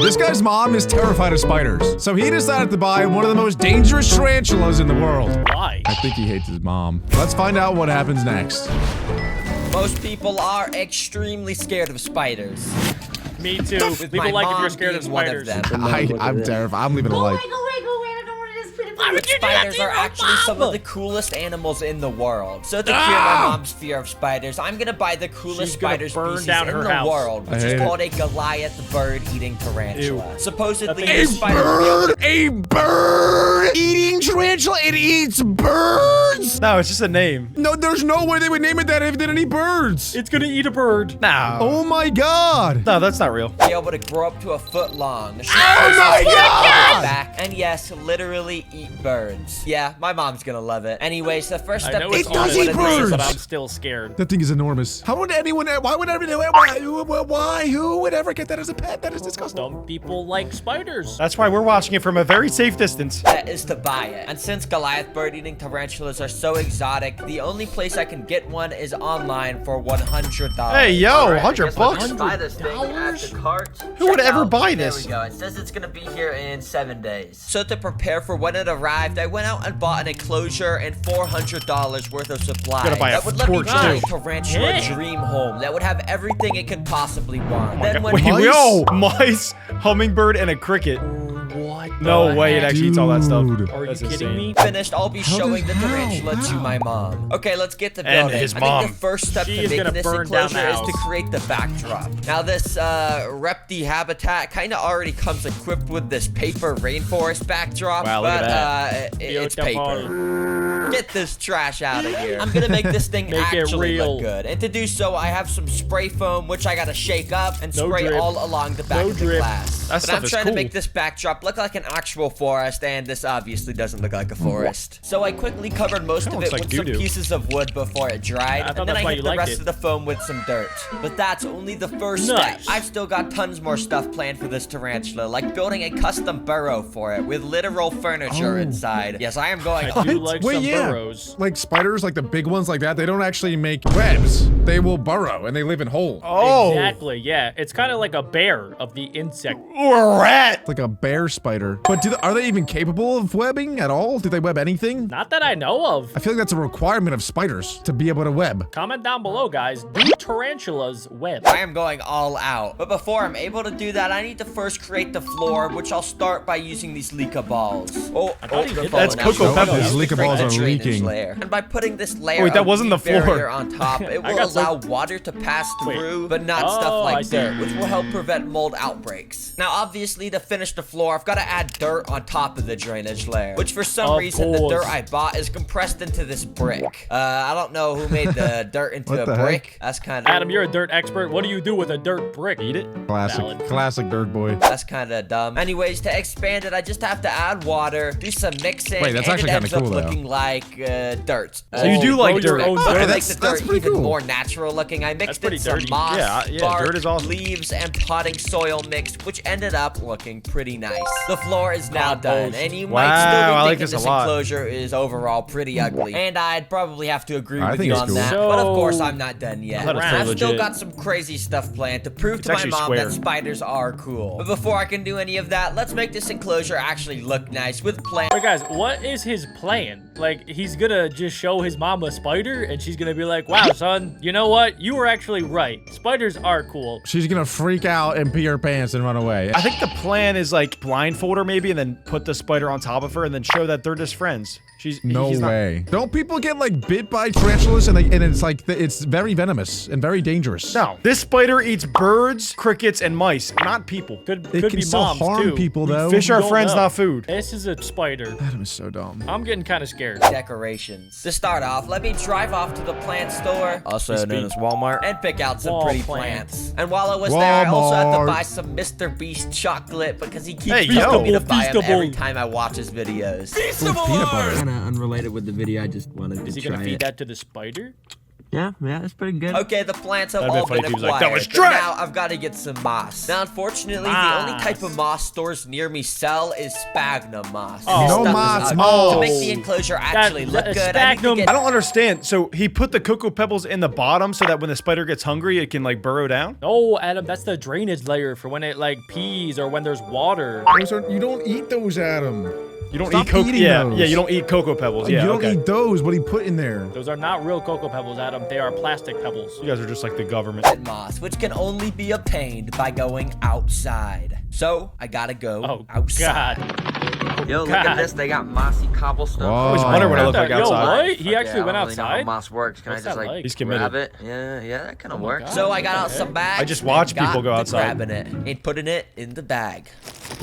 This guy's mom is terrified of spiders, so he decided to buy one of the most dangerous tarantulas in the world. Why? I think he hates his mom. Let's find out what happens next. Most people are extremely scared of spiders. Me too. With Leave my a like if mom you're scared of being one of spiders. them. I'm terrified. I'm leaving a like. Spiders are actually some of the coolest animals in the world. So to cure my mom's fear of spiders, I'm gonna buy the coolest spider species in the world, which is called a Goliath bird-eating tarantula. Supposedly, this spider A bird-eating tarantula? It eats birds? No, it's just a name. No, there's no way they would name it that if it didn't eat birds. It's gonna eat a bird. No. Oh my god. No, that's not real. be able to grow up to a foot long. Oh my god! Back, and yes, literally eat birds. Yeah, my mom's gonna love it. Anyways, the first step is It does eat birds! But I'm still scared. That thing is enormous. How would anyone, why would why, who would ever get that as a pet? That is disgusting. Some people like spiders. That's why we're watching it from a very safe distance. That is to buy it. And since Goliath bird-eating tarantulas are so exotic, the only place I can get one is online for $100. Hey, yo, 100 bucks? Who would ever buy this? There we go. It says it's gonna be here in 7 days. So to prepare for when it arrived, I went out and bought an enclosure and $400 worth of supplies. Gotta buy a that would let me torch, build a too. tarantula dream home that would have everything it could possibly want. Then when Wait, yo, mice, hummingbird, and a cricket. What? No way it actually eats all that stuff. Dude. Are you That's kidding insane. me? finished, I'll be showing the how? tarantula to my mom. Okay, let's get to And building. his I mom. think the first step She to is making gonna this burn down enclosure the is to house. create the backdrop. Now this repti habitat kind of already comes equipped with this paper rainforest backdrop, Wow, look but at it's Beautiful. paper. Get this trash out of here. I'm gonna make this thing Make it actually real. look good. And to do so, I have some spray foam, which I gotta shake up and No spray drip. all along the back No of the drip. glass. That But stuff I'm is trying cool. to make this backdrop look like an actual forest, and this obviously doesn't look like a forest. So I quickly covered most of Kinda it looks with like some doo-doo. pieces of wood before it dried, I thought and then that's I why hit you the liked rest it. of the foam with some dirt. But that's only the first step. Nice. I've still got tons more stuff planned for this tarantula, like building a custom burrow for it with literal furniture inside. Yes, I am going I do like Wait, some yeah. burrows. Like spiders, like the big ones like that, they don't actually make webs. They will burrow and they live in holes. Oh, Exactly, yeah. It's kind of like a bear of the insect. or a rat. It's like a bear spider. But are they even capable of webbing at all? Do they web anything? Not that I know of. I feel like that's a requirement of spiders to be able to web. Comment down below, guys. Do tarantulas web? I am going all out. But before I'm able to do that, I need to first create the floor, which I'll start by using these Leaca balls. Oh, thought he they're did falling that. out. That's Cocoa No, Pebbles. no, These to Leaca create balls the are drainage leaking. layer. And by putting this layer Wait, that of wasn't the deep floor. barrier on top, it will got allow water to pass Wait. through, but not Oh, stuff I like see. dirt, which will help prevent mold outbreaks. Now, obviously, to finish the floor, I've got to add dirt on top of the drainage layer, which for some Of reason, the course. dirt I bought is compressed into this brick. I don't know who made the dirt into What a the heck? brick. That's kind of... Adam, you're a dirt expert. What do you do with a dirt brick? Eat it. Classic, Valid. classic dirt boy. That's kind of dumb. Anyways, to expand it, I just have to add water, do some mixing, Wait, that's and actually it kinda ends up cool, though. looking like dirt. So you do like grow your dirt. own To Okay, dirt. make that's- the that's dirt pretty even cool. more natural looking, I mixed pretty in some dirty. moss, Yeah, bark, dirt is awesome. leaves, and potting soil mix, which ended up looking pretty nice. The floor is now done, and you might Wow, still I be like thinking this a this lot. enclosure is overall pretty ugly, and I'd probably have to agree I with think you it's on cool. that. So- But of course, I'm not done yet. thought it was I've pretty still legit. got some crazy stuff planned to prove It's to my actually mom square. that spiders are cool. But before I can do any of that, let's make this enclosure actually look nice with plants. Wait, guys, what is his plan? Like, he's gonna just show his mom a spider, and she's gonna be like, wow, son, you know what? You were actually right. Spiders are cool. She's gonna freak out and pee her pants and run away. I think the plan is like blindfold her maybe and then put the spider on top of her and then show that they're just friends. No he's not- way. Don't people get like bit by tarantulas and it's like it's very venomous and very dangerous? No. This spider eats birds, crickets, and mice, not people. Could It can be still moms, harm too. people though. Fish are don't friends, know. not food. This is a spider. Adam is so dumb. I'm getting kind of scared. Decorations. To start off, let me drive off to the plant store, also known as Walmart, and pick out some Wall pretty plants. plants. And while I was there, I also had to Walmart. buy some Mr. Beast chocolate because he keeps Hey, telling yo. me to buy them every Feastable. time I watch his videos. Peanut butter. Kind of unrelated with the video. I just wanted to Is he try gonna feed it. that to the spider? Yeah, that's pretty good. Okay, the plants have That'd be all funny been if he was acquired. like, "That was but trash!" now I've got to get some moss. Now, unfortunately, the only type of moss stores near me sell is sphagnum moss. Oh. No This moss, stuff is moss. to make the enclosure actually look good. I need to sphagnum- get I don't understand. So he put the cocoa pebbles in the bottom so that when the spider gets hungry, it can like burrow down? No, Adam, that's the drainage layer for when it like pees or when there's water. You don't eat those, Adam. You don't Stop eat cocoa. eating Yeah, those. yeah, you don't eat cocoa pebbles. Yeah, you don't okay. eat those. What he put in there? Those are not real cocoa pebbles, Adam. They are plastic pebbles. You guys are just like the government. moss, which can only be obtained by going outside. So I gotta go outside. God. Yo, look at this. They got mossy cobblestone. Whoa. I always wonder what I look like Yo, outside. what? He Okay, actually went I don't really know how outside? moss works. Can What's I just that like He's committed. grab it? Yeah, that kind of works. God. So I got out Okay. some bags. I just watch and got people go to outside. grabbing it and putting it in the bag.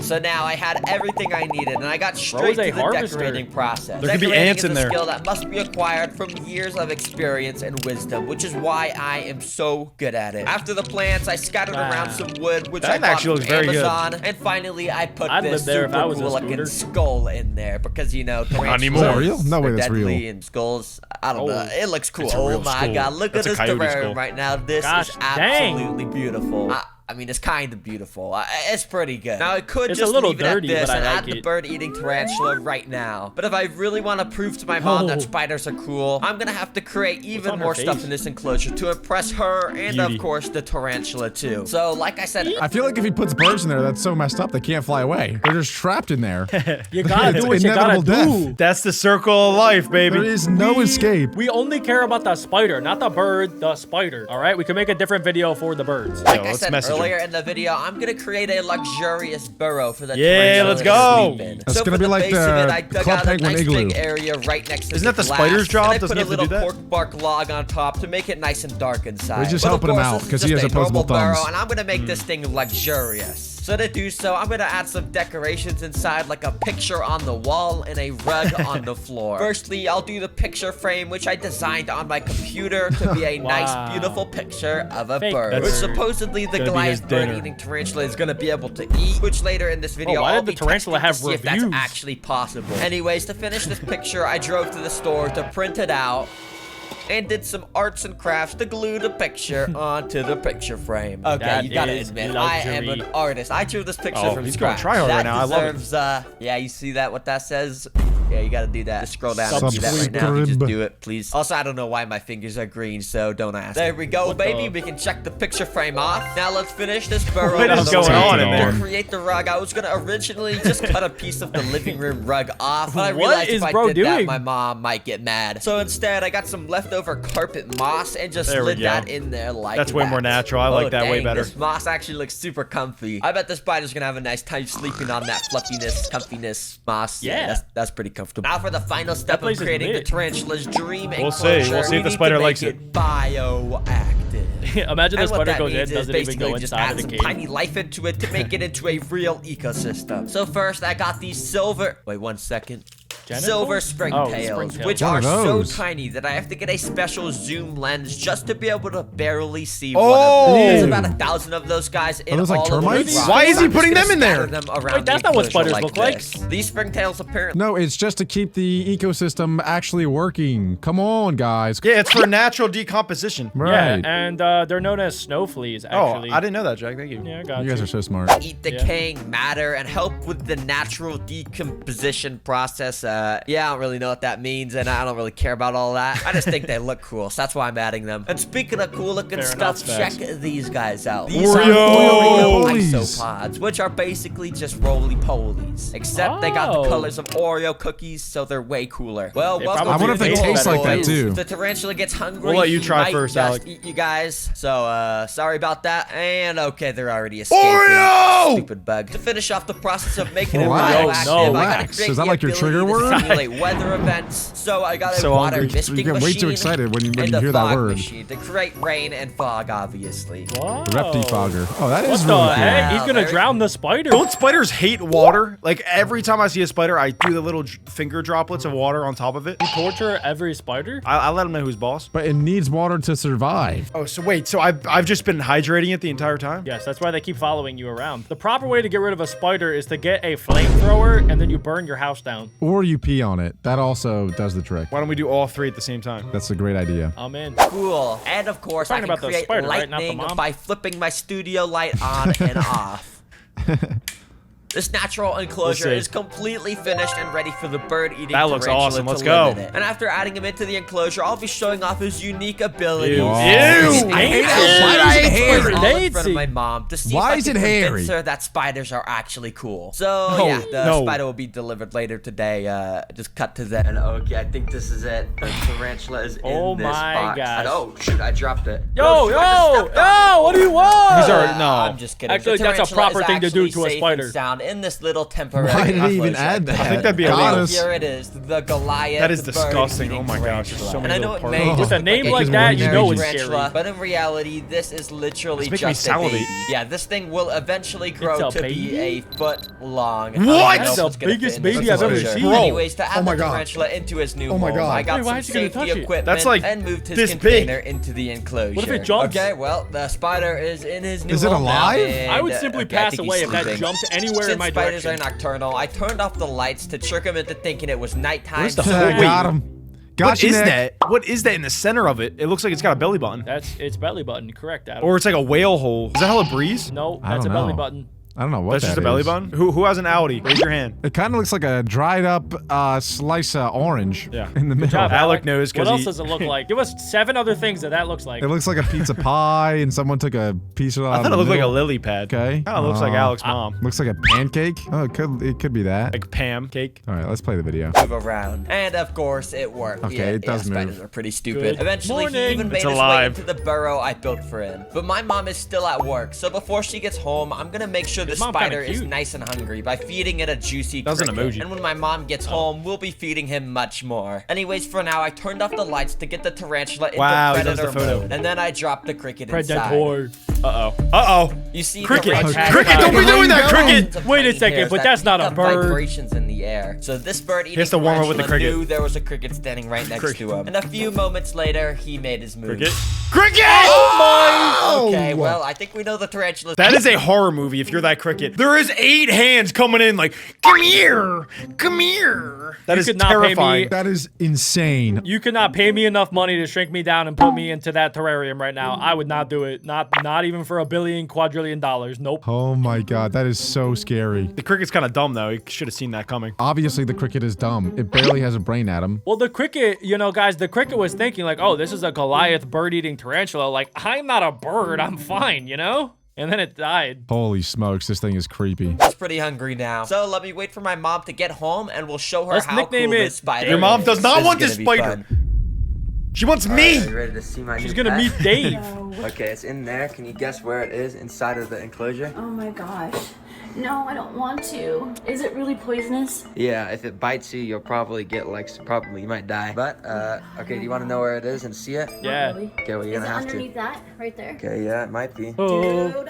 So now I had everything I needed, and I got Bro straight is to a the harvester. decorating process. There could be Decorating ants is in a there. skill that must be acquired from years of experience and wisdom, which is why I am so good at it. After the plants, I scattered Wow. around some wood, which That I bought actually from looks very good. Amazon, and finally I put I'd this live there if I super was a cool looking scooter. skull in there because you know tarantulas anymore. Is that real? No way are that's real. deadly and skulls. I don't know. It looks cool. It's a Oh real my skull. god, look That's at a this coyote terrarium skull. right now. This Gosh, is dang. absolutely beautiful. I mean, it's kind of beautiful. It's pretty good. Now, I could It's just a little leave it dirty, at this but I and like add the it. bird-eating tarantula right now. But if I really want to prove to my mom that Oh. spiders are cool, I'm going to have to create even on her more stuff face? in this enclosure to impress her and, Beauty. of course, the tarantula, too. So, like I said, I feel like if he puts birds in there, that's so messed up. They can't fly away. They're just trapped in there. You gotta It's do what you gotta inevitable do. death. That's the circle of life, baby. There is no escape. We only care about the spider, not the bird, the spider. All right, we can make a different video for the birds. like Yo, I let's said message earlier him. in the video, I'm going to create a luxurious burrow for the Yeah, tarantula let's to go. sleep in. That's So gonna for be the like base of the it, I dug Club out a Penguin nice igloo. big area right next to Isn't the that the glass, spider's job? and I Doesn't put he a have to do little that? pork bark log on top to make it nice and dark inside. We're just But of helping him course, out, this is 'cause he just has a normal opposable thumbs. burrow, and I'm gonna make this thing luxurious. So to do so, I'm gonna add some decorations inside, like a picture on the wall and a rug on the floor. Firstly, I'll do the picture frame, which I designed on my computer to be a nice, Wow. beautiful picture of a Fake bird, bird. which supposedly the Gonna be his Goliath dinner. bird-eating tarantula is gonna be able to eat, which later in this video Oh, why I'll did the be tarantula testing have to see if that's reviews? actually possible. Anyways, to finish this picture, I drove to the store to print it out and did some arts and crafts to glue the picture onto the picture frame. Okay, That you gotta is admit, I am luxury. an artist. I drew this picture Oh, from he's going scratch. try hard that right now. I love it. deserves, yeah, you see that, what that says? Yeah, you gotta do that. Just scroll down and do that right now. You just Subscribe. do it, please. Also, I don't know why my fingers are green, so don't ask. There we go, What baby. the- We can check the picture frame off. Now let's finish this burrow. What on is the going wall. on in there? To create the rug, I was gonna originally just cut a piece of the living room rug off, but I What realized is if I bro did that, doing? my mom might get mad. So instead, I got some leftover carpet moss and just There we slid go. that in there like That's way that. more natural. I like Oh, that way dang, better. This moss actually looks super comfy. I bet the spider's gonna have a nice time sleeping on that fluffiness, comfiness moss. Yeah. That's pretty comfortable. Now for the final step place of is creating the lit. tarantula's dream We'll enclosure. see. We'll see if we the need spider to make likes it. bioactive. Imagine the And what spider that goes in, means is doesn't even basically go just inside add of the some cave. tiny life into it to make it into a real ecosystem. So first, I got these silver. Wait 1 second. Silver springtails, springtails. which One are of so those. tiny that I have to get a special zoom lens just to be able to barely see Oh! one of them. There's Ew. about 1,000 of those guys in those like all of the termites? rocks. Why is he I'm just putting gonna them in there? scatter them around Wait, that's the not what enclosure spiders look like. this. These springtails apparently. No, it's just to keep the ecosystem actually working. Come on, guys. Yeah, it's for natural decomposition. Right. Yeah, and they're known as snow fleas, Oh, actually. I didn't know that, Jack. Thank you. Yeah, I got You guys are so smart. Eat decaying matter and help with the natural decomposition process. Yeah, I don't really know what that means, and I don't really care about all that. I just think they look cool, so that's why I'm adding them. And speaking of cool looking Fair stuff, enough, check facts. these guys out. These Oreo! are Oreo Polies. isopods, which are basically just roly-polies, except they got the Oh. colors of Oreo cookies, so they're way cooler. Well, They welcome probably I wonder if to they the taste table, like that boys. too. If the tarantula gets hungry, We'll let you he try might first, just Alec. eat you guys. So, sorry about that. And okay, they're already escaping. Oreo! Stupid bug. To finish off the process of making it Relax. radioactive, No. I gotta Relax. create Is that the like your ability trigger to word? simulate weather events. So I got a So water hungry. misting You get way machine too excited when you and a hear that fog word. machine to create rain and fog, obviously. Whoa. Reptifogger. Oh, that What is the really cool. heck? He's gonna Very- drown the spider. Don't spiders hate water? Like every time I see a spider, I do the little finger droplets of water on top of it. Torture every spider? I let them know who's boss. But it needs water to survive. Oh, so wait, so I've just been hydrating it the entire time? Yes, that's why they keep following you around. The proper way to get rid of a spider is to get a flamethrower and then you burn your house down. Or you pee on it. That also does the trick. Why don't we do all 3 at the same time? That's a great idea. I'm in. Cool. And of course, I can create spider, right? Not the lightning mom? by flipping my studio light on and off. This natural enclosure is completely finished and ready for the bird-eating That looks tarantula awesome. Let's to go. live in it. And after adding him into the enclosure, I'll be showing off his unique abilities. Ew. I hate it. Why is it hairy? All in front of my mom to see Why if is I it can hairy? convince her that spiders are actually cool. So yeah, the spider will be delivered later today. Just cut to that. And okay, I think this is it. The tarantula is in Oh this my box. gosh. And, oh shoot, I dropped it. Yo, Oh, shoot, I just stepped on it. what do you want? He's already I'm just kidding. Actually, The that's a tarantula proper is thing to do actually to a safe spider. and sound in this little temporary Why did he even enclosure. add that? I think that'd be Got illegal. us. Here it is, the Goliath. That is the disgusting. bird-eating Oh my gosh, there's tarantula. so And many I know little it parts. may With just a look name like like a that, you know it's tarantula, scary. but in reality, this is literally It's making me just a baby. salivate. Yeah, this thing will eventually grow It's a to be baby? a foot long. What? That's the biggest baby I've ever seen. Anyways, to add Oh my the God. tarantula into his new Oh my home, God. I got Wait, why some is he gonna safety touch it? equipment That's like and moved his this container into the enclosure. What if it jumps? Okay, well, the spider is in his new Is it home now, alive? and, I would simply okay, I pass think away he's if that sleeping. jumped anywhere in Since my spiders direction. are nocturnal, I turned off the lights to trick him into thinking it was nighttime. Where's the so hole? Got him. Got What you, is Nick. that? What is that in the center of it? It looks like it's got a belly button. That's its belly button, correct, Adam? Or it's like a whale hole. Is that how it breathes? No, I that's a don't belly know. button. I don't know what That's that just a belly is. button? Who has an Audi? Raise your hand. It kind of looks like a dried up slice of orange Yeah. in the middle. job, Alec knows What because else does it look like? Give us 7 other things that looks like. It looks like a pizza pie, and someone took a piece of it out I of thought the it looked like a middle. lily pad. Okay. Kind of looks like Alec's mom. Looks like a pancake. Oh, it could be that. Like Pam cake. All right, let's play the video. move around. And of course, it worked. Okay, yeah, it does move. Spiders are pretty stupid. Good Eventually, he morning. even made It's his way alive. into the burrow I built for him. But my mom is still at work, so before she gets home, I'm gonna make sure the His mom kinda spider is cute. nice and hungry by feeding it a juicy That was an cricket. emoji. And when my mom gets home, we'll be feeding him much more. Anyways, for now, I turned off the lights to get the tarantula into Wow, he loves predator the photo. mode. And then I dropped the cricket inside. Predator. Uh-oh. Uh-oh. You see, Cricket. the red Cricket, tag don't be has doing that, tons cricket. of Wait a tiny second, hairs but that that's not pick a up bird. Vibrations in the air. So this bird eating Here's the warmer with the tarantula cricket. knew there was a cricket standing right next to him. And a few moments later, he made his move. Cricket. Cricket! Okay, well, I think we know the tarantula. That is a horror movie if you're that cricket. There is 8 hands coming in like, come here, come here. That is could not pay me- terrifying. That is insane. You could not pay me enough money to shrink me down and put me into that terrarium right now. I would not do it. Not even for $1 billion, quadrillion dollars. Nope. Oh my god, that is so scary. The cricket's kind of dumb though. You should have seen that coming. Obviously, the cricket is dumb. It barely has a brain, Adam. Well, the cricket, you know, guys, the cricket was thinking like, oh, this is a Goliath bird-eating tarantula. Like, I'm not a bird. I'm fine, you know? And then it died. Holy smokes, this thing is creepy. He's pretty hungry now. So let me wait for my mom to get home and we'll show her Let's how nickname cool it this spider Your mom is. does not This want is this gonna be spider. fun. She wants Are me. you ready to see my She's new gonna pet? meet Dave. Okay, it's in there. Can you guess where it is inside of the enclosure? Oh my gosh. No, I don't want to. Is it really poisonous? Yeah, if it bites you, you'll probably get you might die. But okay, do you want to know where it is and see it? Yeah. Not really. Okay, well you're Is it gonna have underneath to. that? Right there? Okay, yeah, it might be. Oh. Dude.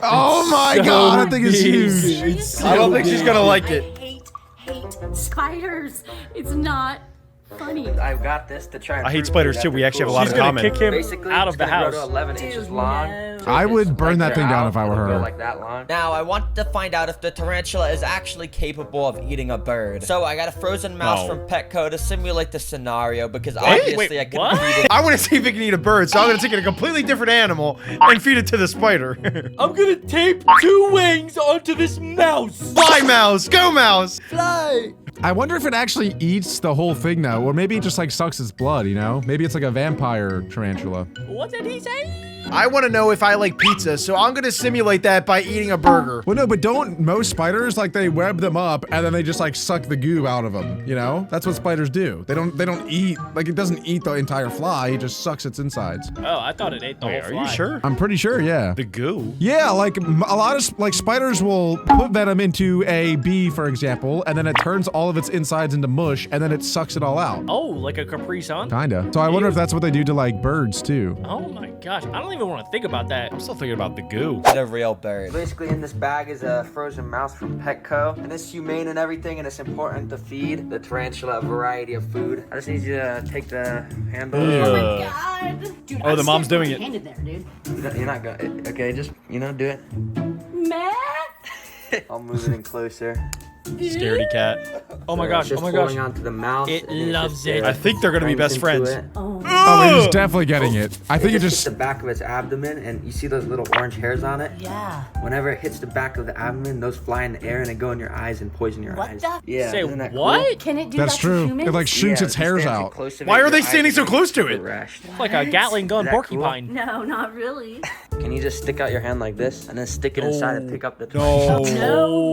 Oh my god, that thing is huge. Seriously? I don't think she's gonna like I it. hate spiders. It's not funny. I've got this to try and I hate prove spiders that too. they're We actually have a cool. lot She's in gonna common. kick him Basically, out it's of the gonna house. grow to 11 inches Dude, long. no. I would burn that Like thing they're down out, if I were it'll go her. like that long. Now, I want to find out if the tarantula is actually capable of eating a bird. So I got a frozen mouse No. from Petco to simulate the scenario because obviously I couldn't what? feed it. I want to see if it can eat a bird, so I'm gonna take it a completely different animal and feed it to the spider. I'm gonna tape 2 wings onto this mouse. Fly, mouse, go, mouse. I wonder if it actually eats the whole thing though, or maybe it just like sucks its blood, you know? Maybe it's like a vampire tarantula. What did he say? I want to know if I like pizza, so I'm gonna simulate that by eating a burger. Well, no, but don't most spiders like they web them up and then they just like suck the goo out of them? You know, that's what spiders do. They don't eat like it doesn't eat the entire fly. It just sucks its insides. Oh, I thought it ate the Wait, whole are fly. you sure? I'm pretty sure, yeah. The goo. Yeah, like a lot of like spiders will put venom into a bee, for example, and then it turns all of its insides into mush, and then it sucks it all out. Oh, like a Capri Sun? Kinda. So I wonder if that's what they do to like birds too. Oh my gosh, I don't even want to think about that. I'm still thinking about the goo. The real bird. Basically, in this bag is a frozen mouse from Petco, and it's humane and everything, and it's important to feed the tarantula a variety of food. I just need you to take the handle. Oh my god. Dude, Oh, I'm the mom's scared doing it. handed there, dude. You're not gonna. Okay, just do it. Matt? I'll move it in closer. Scaredy cat. Oh my gosh, Just oh my gosh. holding onto the mouth. It and loves just, it. I think they're gonna be best bites into friends. it. Oh, he's definitely getting it. I think it hits just. the back of its abdomen, and you see those little orange hairs on it. Yeah. Whenever it hits the back of the abdomen, those fly in the air and they go in your eyes and poison your What eyes. the- Yeah. Say isn't that what? Cool? Can it do That's that to true. humans? It like shoots Yeah, its if you hairs stand too out. close to Why it, are your they eyes standing so will close to get it? rashed. It's like a Gatling gun Is that cool? porcupine. No, not really. Can you just stick out your hand like this and then stick it inside and pick up the No.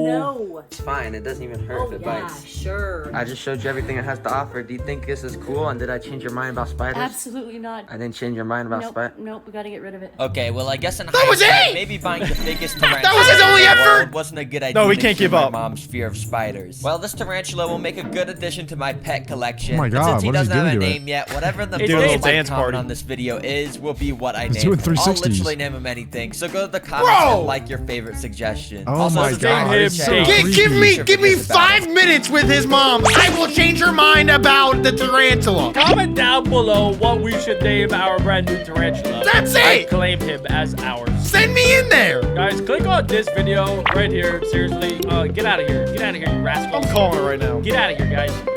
No. It's fine. It doesn't even hurt Oh, if it yeah, bites. sure. I just showed you everything it has to offer. Do you think this is cool? And did I change your mind about spiders? Absolutely not. I didn't change your mind about Nope, spiders. nope, we gotta get rid of it. Okay, well, I guess in was hindsight, it! maybe buying the biggest tarantula That was his only in the effort! world wasn't a good idea. No, we to can't cure give my up. mom's fear of spiders. Well, this tarantula will make a good addition to my pet collection. Oh my And God, since he what is he doesn't have a doing to it? name yet, whatever the He's first doing a like little dance comment party. on this video is, will be what I He's name doing him. I'll 360s. literally name him anything. So go to the comments Bro! and like your favorite suggestion. Oh also, my subscribe God, to the it's so channel. creepy. Give me 5 minutes with his mom. I will change her mind about the tarantula. Comment down below what we should name our brand new tarantula. That's I it. claim him as ours. Send me in there. Guys, click on this video right here. Seriously, get out of here. Get out of here, you rascal. I'm calling it right now. Get out of here, guys.